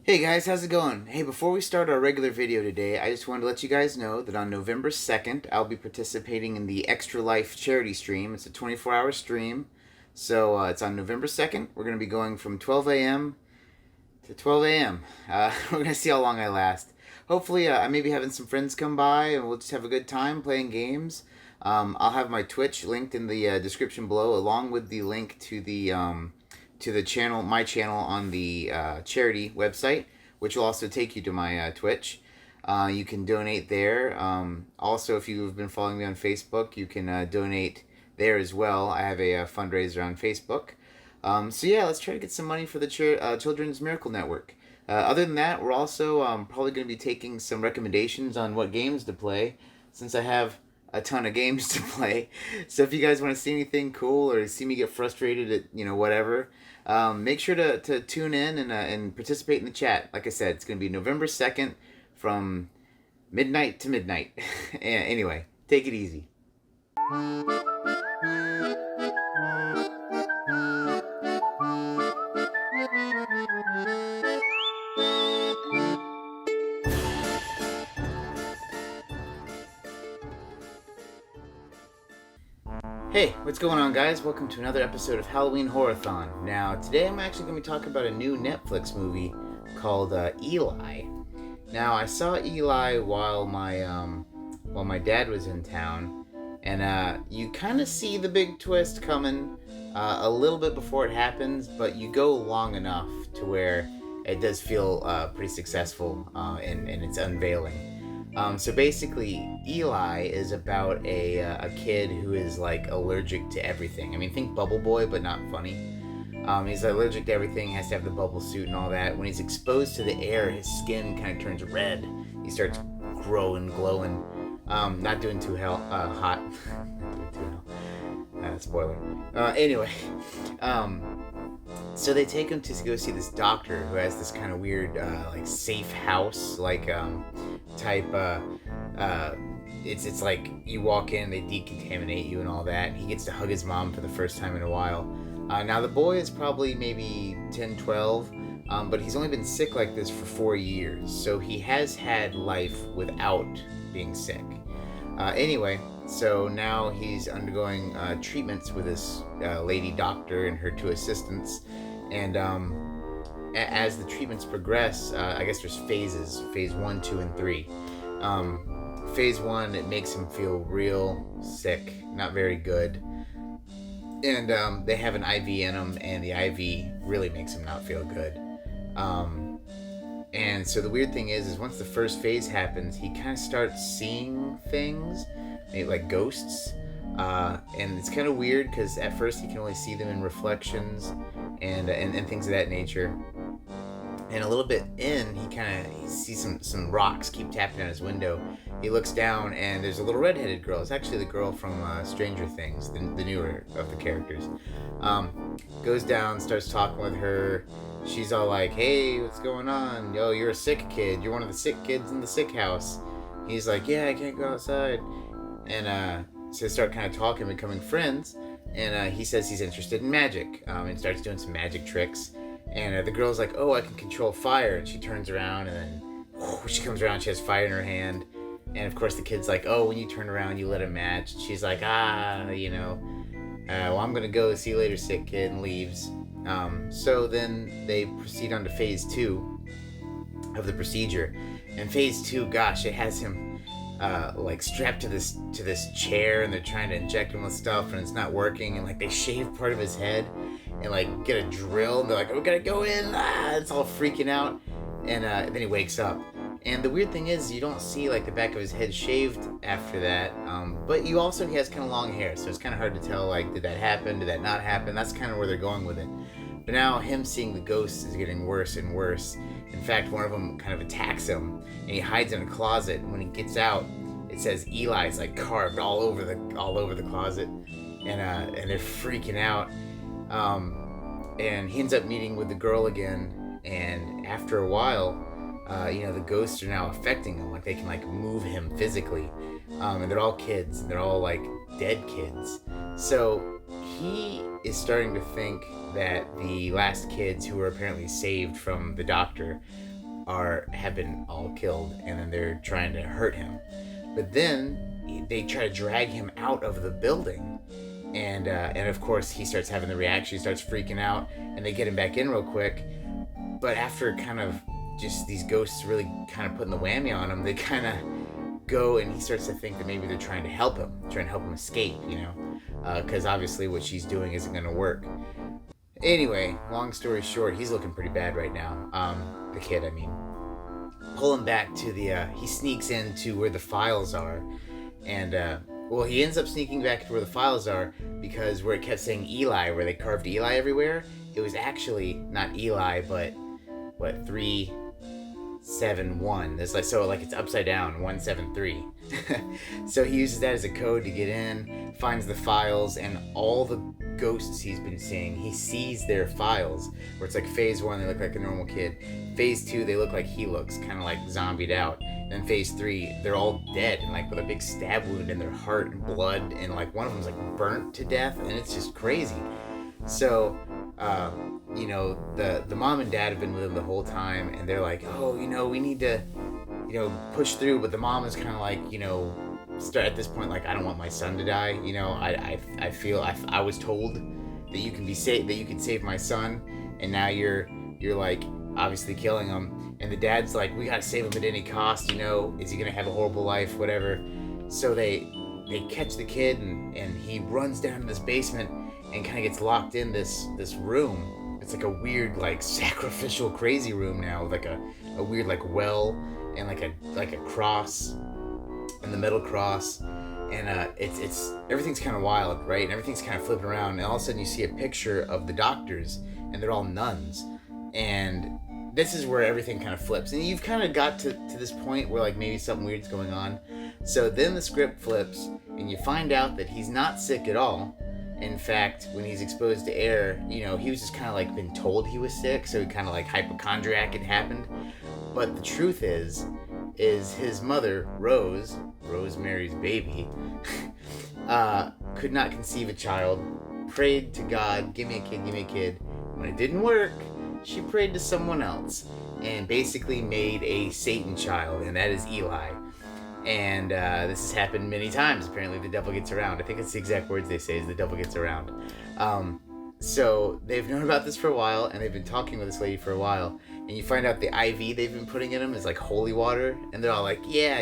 Hey guys, how's it going? Hey, before we start our regular video today, I just wanted to let you guys know that on November 2nd, I'll be participating in the Extra Life charity stream. It's a 24-hour stream. So it's on November 2nd. We're going to be going from 12 a.m. to 12 a.m. We're going to see how long I last. Hopefully, I may be having some friends come by and we'll just have a good time playing games. I'll have my Twitch linked in the description below, along with the link to the channel, my channel on the charity website, which will also take you to my Twitch. You can donate there. Also, if you've been following me on Facebook, you can donate there as well. I have a fundraiser on Facebook. So yeah, let's try to get some money for the Children's Miracle Network. Other than that, we're also probably going to be taking some recommendations on what games to play, since I have a ton of games to play. So if you guys want to see anything cool or see me get frustrated at whatever, make sure to tune in and participate in the chat. Like I said, it's going to be November 2nd from midnight to midnight. Anyway, take it easy. Hey, what's going on, guys? Welcome to another episode of Halloween Horror-thon. Now, today I'm actually going to be talking about a new Netflix movie called Eli. Now, I saw Eli while my dad was in town, and you kind of see the big twist coming a little bit before it happens, but you go long enough to where it does feel pretty successful in its unveiling. So basically, Eli is about a kid who is like allergic to everything. I mean, think Bubble Boy, but not funny. He's allergic to everything, has to have the bubble suit and all that. When he's exposed to the air, his skin kind of turns red. He starts growing, glowing. Not doing too hot. Not doing too hell. Spoiler. Anyway, so they take him to go see this doctor who has this kind of weird, like safe house, like type. It's like you walk in, they decontaminate you and all that. He gets to hug his mom for the first time in a while. Now the boy is probably maybe 10, 12, but he's only been sick like this for 4 years, so he has had life without being sick. Anyway, so now he's undergoing treatments with this lady doctor and her two assistants, and as the treatments progress, I guess there's phases, phase 1, 2, and 3. Phase 1, it makes him feel real sick, not very good, and they have an IV in him, and the IV really makes him not feel good. And so the weird thing is once the first phase happens, he kind of starts seeing things, maybe like ghosts, and it's kind of weird because at first he can only see them in reflections and things of that nature. And a little bit in, he sees some rocks keep tapping on his window. He looks down, and there's a little redheaded girl. It's actually the girl from Stranger Things, the newer of the characters. Goes down, starts talking with her. She's all like, "Hey, what's going on? Yo, you're a sick kid. You're one of the sick kids in the sick house." He's like, "Yeah, I can't go outside." And so they start kind of talking, becoming friends. And he says he's interested in magic, and starts doing some magic tricks. And the girl's like, "Oh, I can control fire." And she turns around, and then she comes around, she has fire in her hand. And of course the kid's like, "Oh, when you turn around, you lit a match." And she's like, well, I'm going to go. See you later, sick kid, and leaves. So then they proceed on to phase 2 of the procedure. And phase 2, gosh, it has him like strapped to this chair, and they're trying to inject him with stuff, and it's not working. And like they shave part of his head and like get a drill, and they're like, "We gotta go in." It's all freaking out, and then he wakes up. And the weird thing is, you don't see like the back of his head shaved after that, but he has kind of long hair, so it's kind of hard to tell, like, did that happen, did that not happen? That's kind of where they're going with it. But now him seeing the ghosts is getting worse and worse. In fact, one of them kind of attacks him, and he hides in a closet. And when he gets out, it says Eli's like carved all over the closet, and they're freaking out. And he ends up meeting with the girl again, and after a while, the ghosts are now affecting him. Like they can like move him physically, and they're all kids, and they're all like dead kids. So he is starting to think that the last kids who were apparently saved from the doctor have been all killed, and then they're trying to hurt him. But then they try to drag him out of the building, and of course he starts having the reaction. He starts freaking out, and they get him back in real quick. But after kind of just these ghosts really kind of putting the whammy on him, they kind of go, and he starts to think that maybe they're trying to help him escape, because obviously what she's doing isn't going to work. Anyway, long story short, he's looking pretty bad right now. The kid, I mean. Pull him back to he sneaks into where the files are, and he ends up sneaking back to where the files are, because where it kept saying Eli, where they carved Eli everywhere, it was actually not Eli, but 371. It's it's upside down, 173. So he uses that as a code to get in, finds the files, and all the ghosts he's been seeing, he sees their files, where it's like phase 1, they look like a normal kid. Phase 2, they look like he looks, kind of like zombied out. Then phase 3, they're all dead, and with a big stab wound in their heart and blood, and one of them's burnt to death, and it's just crazy. So, the mom and dad have been with him the whole time, and they're like, oh, we need to, push through. But the mom is kind of start at this point, I don't want my son to die. I feel I was told that you can be that you can save my son, and now you're obviously killing him. And the dad's like, we gotta save him at any cost. Is he gonna have a horrible life, whatever? So they catch the kid, and he runs down to this basement and kind of gets locked in this room. It's a weird sacrificial crazy room now, with a weird well, and a cross, and the metal cross, and it's everything's kind of wild, right? And everything's kind of flipping around, and all of a sudden you see a picture of the doctors, and they're all nuns, and this is where everything kind of flips, and you've kind of got to this point where maybe something weird's going on. So then the script flips, and you find out that he's not sick at all. In fact, when he's exposed to air, he was just kind of been told he was sick, so he kind of hypochondriac had happened. But the truth is his mother, Rosemary's baby, could not conceive a child, prayed to God, give me a kid. When it didn't work, she prayed to someone else, and basically made a Satan child, and that is Eli. And this has happened many times. Apparently the devil gets around. I think it's the exact words they say, is the devil gets around. So they've known about this for a while, and they've been talking with this lady for a while. And you find out the IV they've been putting in him is holy water. And they're all like, yeah,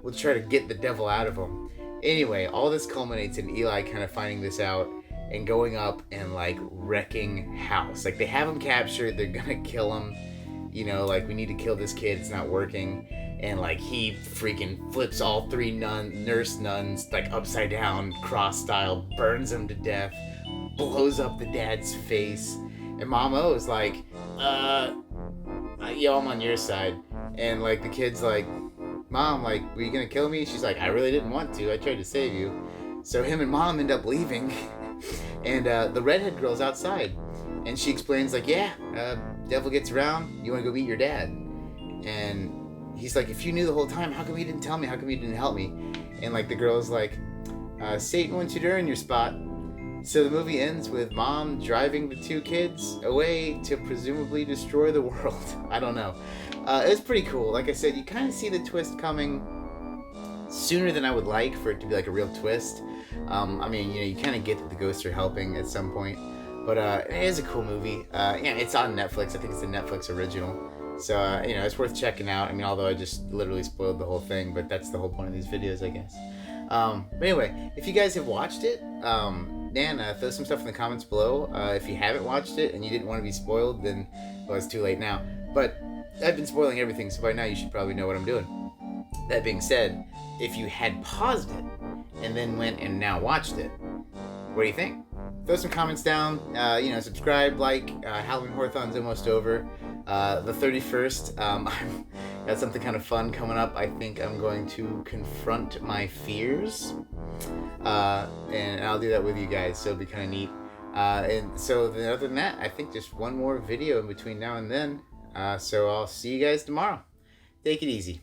we'll try to get the devil out of him. Anyway, all this culminates in Eli kind of finding this out and going up and wrecking house. They have him captured. They're going to kill him. We need to kill this kid. It's not working. And he freaking flips all 3 nurse nuns upside down, cross style, burns them to death, blows up the dad's face, and Mom O's I'm on your side. And the kid's Mom, were you gonna kill me? She's I really didn't want to. I tried to save you. So him and Mom end up leaving, and the redhead girl's outside, and she explains devil gets around. You want to go meet your dad? And he's if you knew the whole time, how come you didn't tell me? How come you didn't help me? And the girl's Satan wants you to earn your spot. So the movie ends with Mom driving the 2 kids away to presumably destroy the world. I don't know. It was pretty cool. Like I said, you kind of see the twist coming sooner than I would like for it to be a real twist. You kind of get that the ghosts are helping at some point. But it is a cool movie. It's on Netflix. I think it's a Netflix original. So, it's worth checking out. Although I just literally spoiled the whole thing, but that's the whole point of these videos, I guess. But anyway, if you guys have watched it, throw some stuff in the comments below. If you haven't watched it and you didn't want to be spoiled, then, it's too late now. But I've been spoiling everything, so by now you should probably know what I'm doing. That being said, if you had paused it and then went and now watched it, what do you think? Throw some comments down, subscribe, Halloween Horthon's almost over. The 31st, I've got something kind of fun coming up. I think I'm going to confront my fears, and I'll do that with you guys, so it'll be kind of neat. And so other than that, I think just one more video in between now and then, so I'll see you guys tomorrow. Take it easy.